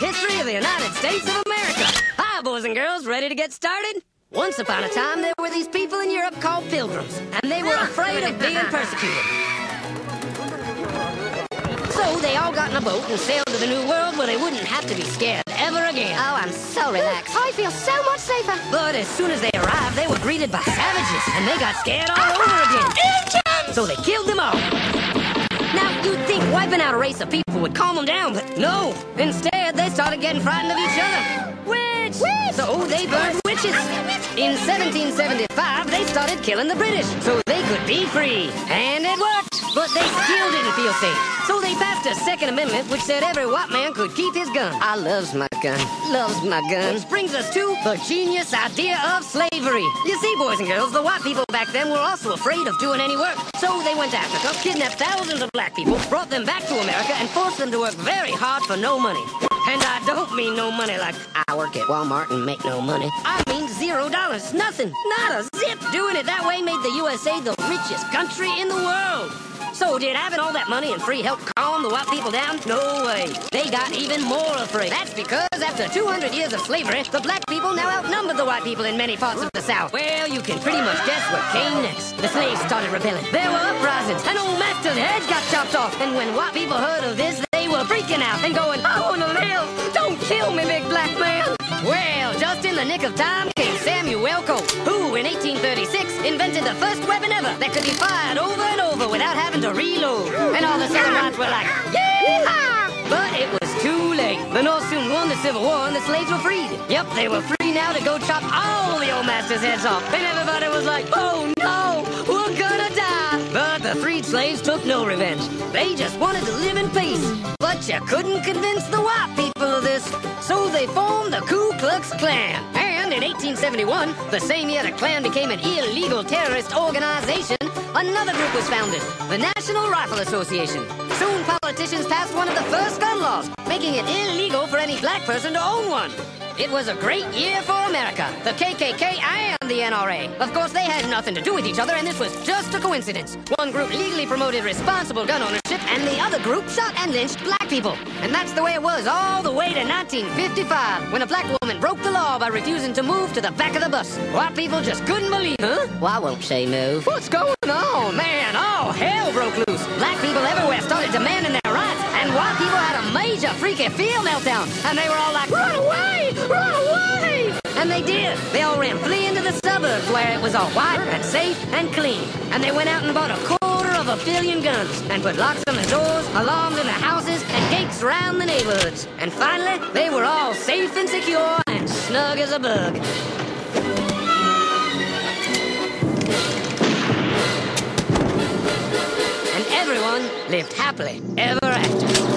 history of the United States of America. Hi, boys and girls, ready to get started? Once upon a time, there were these people in Europe called pilgrims, and they were afraid of being persecuted. So they all got in a boat and sailed to the New World where they wouldn't have to be scared ever again. Oh, I'm so relaxed. I feel so much safer. But as soon as they arrived, they were greeted by savages, and they got scared all over again. Indians! So they killed them all. Now, you'd think wiping out a race of people would calm them down, but no. Instead, they started getting frightened of each other. Witch! So they burned witches. In 1775, they started killing the British so they could be free. And it worked. But they still didn't feel safe. So they passed a Second Amendment which said every white man could keep his gun. I loves my gun. Loves my gun. Which brings us to the genius idea of slavery. You see, boys and girls, the white people back then were also afraid of doing any work. So they went to Africa, kidnapped thousands of black people, brought them back to America, and forced them to work very hard for no money. And I don't mean no money like I work at Walmart and make no money. I mean $0. Nothing. Not a zip. Doing it that way made the USA the richest country in the world. So did having all that money and free help calm the white people down? No way. They got even more afraid. That's because after 200 years of slavery, the black people now outnumbered the white people in many parts of the South. Well, you can pretty much guess what came next. The slaves started rebelling. There were uprisings, and old master's heads got chopped off. And when white people heard of this, they were freaking out and going, I want to live. Don't kill me, big black man. Well, just in the nick of time came Samuel Colt, who in 1836 invented the first weapon ever that could be fired over and over without having to reload. And all the southern whites were like, yeah! But it was too late. The North soon won the Civil War and the slaves were freed. Yep, they were free now to go chop all the old master's heads off. And everybody was like, oh no, we're gonna die. But the freed slaves took no revenge. They just wanted to live in peace. But you couldn't convince the white people of this. So they formed the Ku Klux Klan. And in 1871, the same year the Klan became an illegal terrorist organization, another group was founded, the National Rifle Association. Soon politicians passed one of the first gun laws, making it illegal for any black person to own one. It was a great year for America, the KKK and the NRA. Of course, they had nothing to do with each other, and this was just a coincidence. One group legally promoted responsible gun ownership, and the other group shot and lynched black people. And that's the way it was all the way to 1955, when a black woman broke the law by refusing to move to the back of the bus. White people just couldn't believe, huh? Well, I won't say move. What's going on? Man, all hell broke loose. Black people everywhere started demanding their rights, and white people had a major freaky field meltdown, and they were all like, run away! Run away! And they did. They all ran fleeing to the suburbs where it was all white and safe and clean. And they went out and bought 250 million guns and put locks on the doors, alarms in the houses, and gates around the neighborhoods. And finally, they were all safe and secure and snug as a bug. And everyone lived happily ever after.